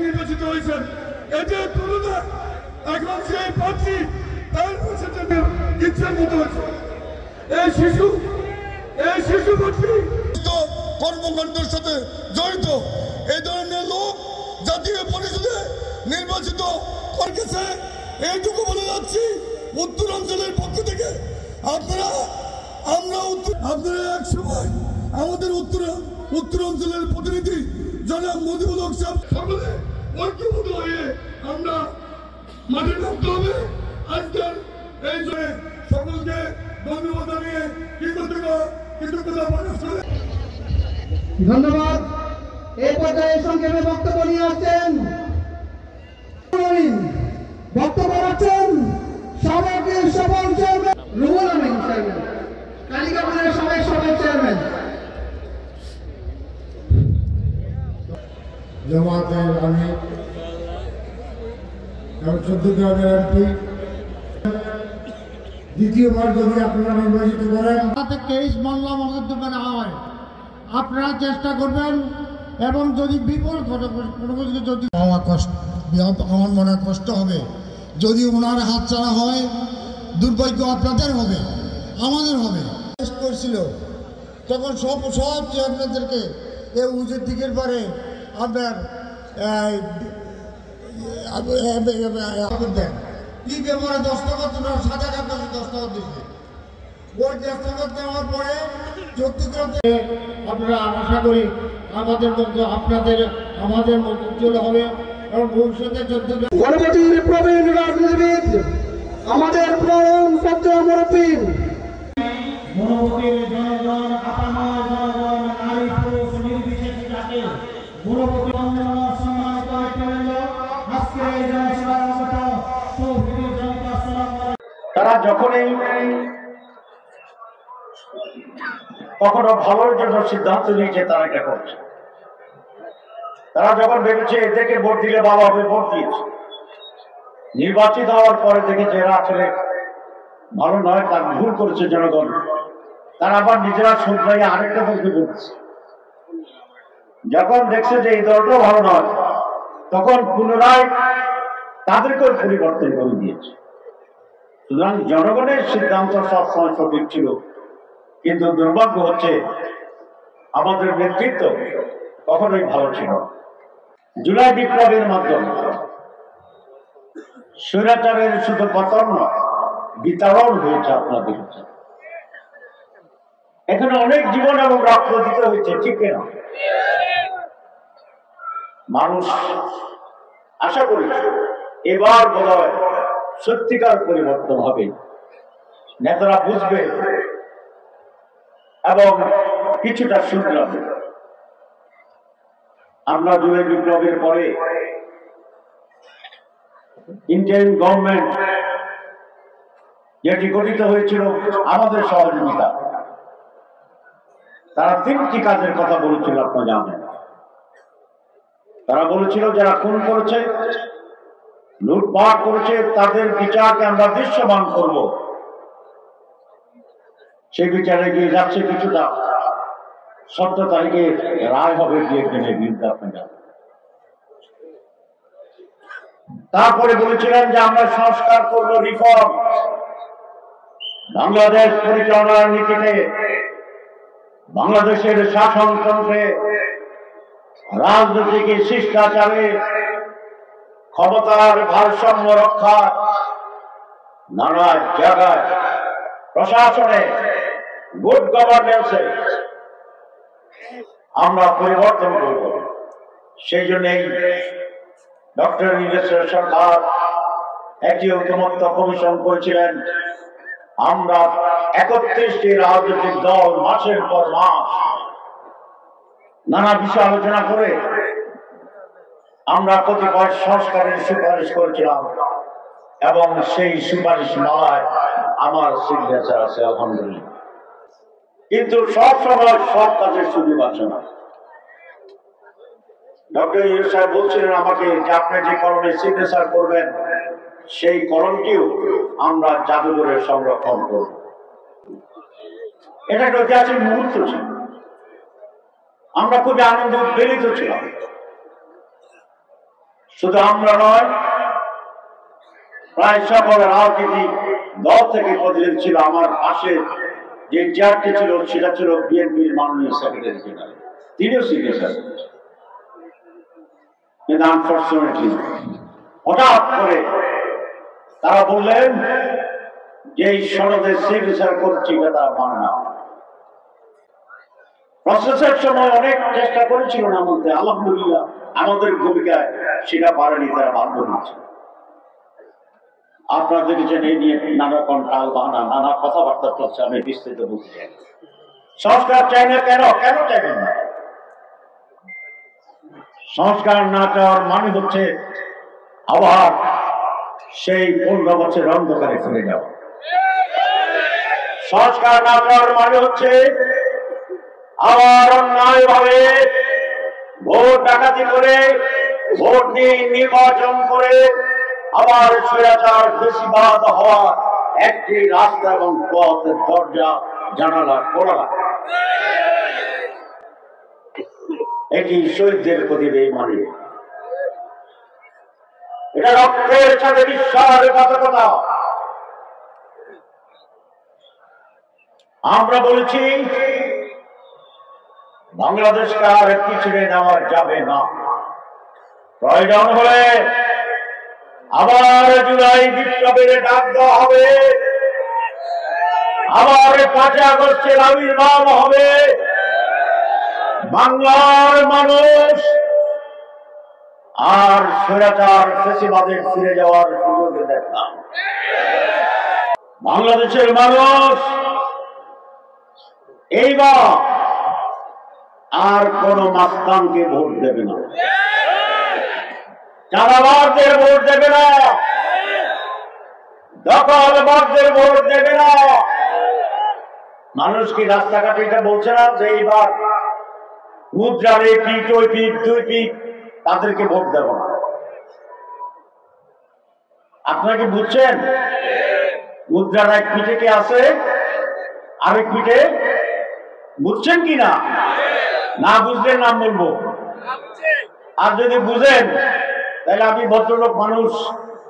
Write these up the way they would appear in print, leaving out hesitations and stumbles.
নির্বাচিত হয়েছেন, এদের তুলনায় এখন সেই প্রার্থী তার ইচ্ছার মতো হয়েছে। এই শিশু প্রার্থী কর্মকাণ্ডের সাথে জড়িত এই ধরনের লোক জাতীয় পরিষদে নির্বাচিত করেছে। এইটুকু বলে যাচ্ছি উত্তরাঞ্চলের পক্ষ থেকে আপনারা এক সময় আমাদের উত্তরাঞ্চলের প্রতিনিধি জনাব মজিবুল হক সাহেব সকলে ঐক্যবদ্ধ হয়ে আমরা মাঠে নামতে হবে। আজকের এই সকলকে ধন্যবাদ জানিয়ে কৃতজ্ঞতা প্রকাশ করে ধন্যবাদ। এই পর্যায়ে সংক্ষেপে বক্তব্য নিয়ে আসছেন সাবেক সফল চেয়ারম্যান রুহুল আমিন চেয়ারম্যান, কালিকাপুরের সাবেক সফল চেয়ারম্যান। জামাতের আমির এবং 14 গ্রামের এমপি, দ্বিতীয়বার যদি আপনারা নির্বাচিত করেন কেস মামলা মকদ্দমা না হয় আপনারা চেষ্টা করবেন, এবং যদি বিপদ ঘটে কোনো কিছু যদি আমার মনে কষ্ট হবে, যদি ওনার হাত ছাড়া হয় দুর্ভাগ্য আপনাদের হবে, আমাদের হবে। করছিল তখন সব চেয়ারম্যানদেরকে এই উঁচুর দিকের পরে আপনার দেন কি ব্যাপারে দস্তখত সাজা কাগজে দস্তখত দিচ্ছে। ওই দস্তখত দেওয়ার পরে আপনারা আশা করি আমাদের মধ্যে আমাদের মধ্যে চলে হবে এবং ভবিষ্যতে গণপতির প্রবীণ রাজনীতিবিদ, আমাদের প্রথম সত্য মুরব্বী মনোভূতির জনগণ, আপাময় জনগণ, নারী পুরুষ নির্বিশেষে থাকে মনোভূতি সম্মানিত ব্যক্তিবৃন্দ, আজকে এই জনসভার আগত তৌহিদি জনতা সালাম। তারা যখনই কখনো ভালোর জন্য সিদ্ধান্ত নিয়েছে তারা এটা করছে। তারা যখন ভেবেছে এদেরকে ভোট দিলে ভালো হবে, ভোট দিয়েছে। নির্বাচিত হওয়ার পরে দেখেছে এরা আসলে ভালো নয়, তার ভুল করেছে জনগণ। তারা আবার নিজেরা শুধরাই আরেকটা দলকে বলছে। যখন দেখছে যে এই দলটাও ভালো নয়, তখন পুনরায় তাদেরকেও পরিবর্তন করে দিয়েছে। সুতরাং জনগণের সিদ্ধান্ত সবসময় সঠিক ছিল, কিন্তু দুর্ভাগ্য হচ্ছে আমাদের নেতৃত্ব কখনোই ভালো ছিল। জুলাই বিপ্লবের মাধ্যমে স্বৈরাচারের শুধু পতন নয়, বিতরণ হয়েছে। আপনারা দেখেছেন এখানে অনেক জীবন এবং রক্ত দিতে হয়েছে, ঠিক না? মানুষ আশা করেছে এবার বোধহয় সত্যিকার পরিবর্তন হবে, নেতারা বুঝবে এবং কিছুটা শুনলাবে। আমরা জুলাই বিপ্লবের পরে ইন্ডিয়ান গভর্নমেন্ট যেটি গঠিত হয়েছিল আমাদের সহযোগিতা, তারা 3টি কাজের কথা বলেছিল, আপনারা জানেন। তারা বলেছিল যারা খুন করেছে, লুটপাট করেছে, তাদের বিচারকে আমরা দৃশ্যমান করব। সেই বিচারে গিয়ে যাচ্ছে কিছুটা, 17 তারিখে রায় হবে একজনের বিরুদ্ধে, আপনারা। তারপরে বলেছিলেন যে আমরা সংস্কার করব, রিফর্ম। বাংলাদেশ পরিচালনার নীতিতে, বাংলাদেশের শাসনতন্ত্রে, রাজনৈতিক শিষ্টাচারে, ক্ষমতার ভারসাম্য রক্ষা, নানা জায়গায় প্রশাসনে, গুড গভর্নেন্সে আমরা পরিবর্তন করব। সেই জন্যই ডক্টর ইউনূসের সরকার একটি ঐকমত্য কমিশন করেছিলেন। আমরা 31টি রাজনৈতিক দল মাসের পর মাস নানা বিষয় আলোচনা করে আমরা কতিপয় সংস্কারের সুপারিশ করেছিলাম, এবং সেই সুপারিশ মালায় আমার সিগনেচার আছে, আলহামদুলিল্লাহ। কিন্তু সব সময় সব কাজের সুযোগ আছে না। ডক্টর ইউনূস সাহেব বলছিলেন আমাকে যে আপনি যে কলমে সিগনেচার করবেন সেই কলমটিও আমরা জাদুঘরে সংরক্ষণ করব। এটা একটা ঐতিহাসিক মুহূর্ত ছিল, আমরা খুবই আনন্দ উদ্বেলিত ছিলাম। শুধু আমরা নয়, প্রায় সকল রাজনীতিক দল থেকে প্রতিনিধি ছিল। আমার পাশে যে চেয়ারটি ছিল সেটা ছিল বিএনপির মাননীয় সেক্রেটারি জেনারেল, তিনিও সিগনেচার। কিন্তু আনফর্চুনেটলি হঠাৎ করে তারা বললেন যে এই সনদে সিগনেচার করছি, এটা তারা মানে না। প্রসেসের সময় অনেক চেষ্টা করেছিল না বলতে, আলহামদুলিল্লাহ আমাদের ভূমিকায় সেটা পারেনি, তারা বাধ্য হয়েছে। আপনারা দেখেছেন এই নিয়ে নানা রকম টাল বাহানা, নানা কথাবার্তা চলছে, আমি বিস্তৃত বলতে চাই। সংস্কার চাই না কেন? কেন চাইবেন না? সংস্কার না চাওয়ার মানে হচ্ছে আবার সেই 15 বছরের অন্ধকারে ফিরে যাওয়া। সংস্কার না চাওয়ার মানে হচ্ছে আবার অন্যায় ভাবে ভোট ডাকাতি করে, ভোট দিয়ে নির্বাচন করে আবার স্বৈরাচার ফ্যাসিবাদ হওয়া একটি রাস্তা এবং পথের দরজা জানালা খোলা। এটি শহীদদের প্রতি বেঈমানি, এটা রক্তের সাথে বিশ্বাসঘাতকতা। আমরা বলেছি বাংলাদেশকে আর পিছনে নেওয়া যাবে না। প্রয়োজন হলে আবার জুলাই বিপ্লবের ডাক দেওয়া হবে, আবার 5 আগস্টের আবির্ভাব হবে। বাংলার মানুষ আর স্বৈরাচার ফ্যাসিবাদে ফিরে যাওয়ার সুযোগ দেখলাম। বাংলাদেশের মানুষ এইবার আর কোন মাস্তানকে ভোট দেবে না, চাঁদাবাজদের ভোট দেবে না, দখলবাজদের ভোট দেবে না। মানুষ কি রাস্তাঘাটে এটা বলছে না যে এইবার মুদ্রার এই পিঠ, ওই পিঠ, 2 পিঠ, তাদেরকে ভোট দেব না? আপনারা কি বুঝছেন? মুদ্রার এক পিঠে কে আছে, আরেক পিঠে? বুঝছেন কি না? না বুঝলে নাম বলবো, আর যদি বুঝেন তাহলে আমি ভদ্রলোক মানুষ,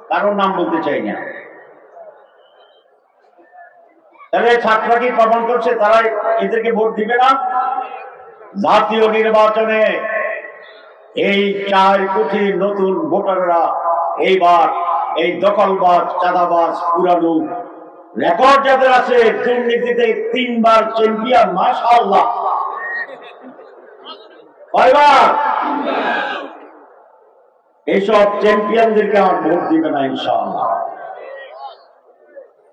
কারোর নাম বলতে চাই না। তাহলে ছাত্ররা কি প্রমাণ করছে তারা এদেরকে ভোট দিবে না? জাতীয় নির্বাচনে এই 4 কোটি নতুন ভোটাররা এইবার এই দখলবাজ, চাঁদাবাজ, পুরানো রেকর্ড যাদের আছে, দুর্নীতিতে 3 বার চ্যাম্পিয়ন, মাশাআল্লাহ, কয়বার? এইসব চ্যাম্পিয়নদেরকে আমার ভোট দিবে না ইনশাআল্লাহ।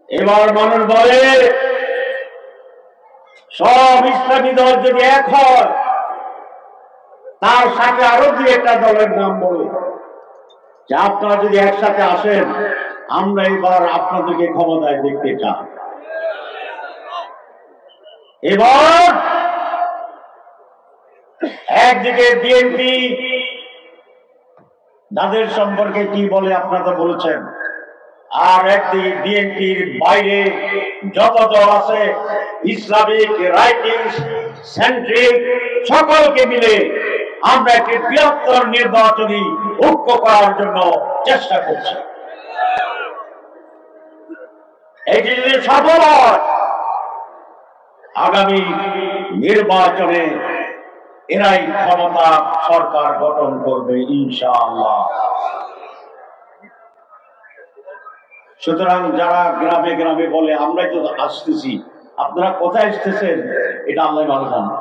এবার মানুষ বলে সব ইসলামী দল যদি এক হয়, তার সাথে আরো 2-1টা দলের নাম বলে যে আপনারা যদি একসাথে আসেন, আমরা এবার আপনাদেরকে ক্ষমতায় দেখতে চাই। এবার একদিকে বিএনপি তাদের সম্পর্কে কি বলে আপনারা বলেছেন, আর একদিকে বিএনপির বাইরে যত দল আছে, ইসলামিক, রাইটিংস, সেন্ট্রিক, সকলকে মিলে আমরা একটি বৃহত্তর নির্বাচনী ঐক্য করার জন্য চেষ্টা করছি। এটি যদি সফল হয়, আগামী নির্বাচনে এরাই ক্ষমতা সরকার গঠন করবে ইনশাআল্লাহ। সুতরাং যারা গ্রামে গ্রামে বলে আমরাই তো আসতেছি, আপনারা কোথায় আসতেছেন এটা আল্লাহ ভালো জানেন।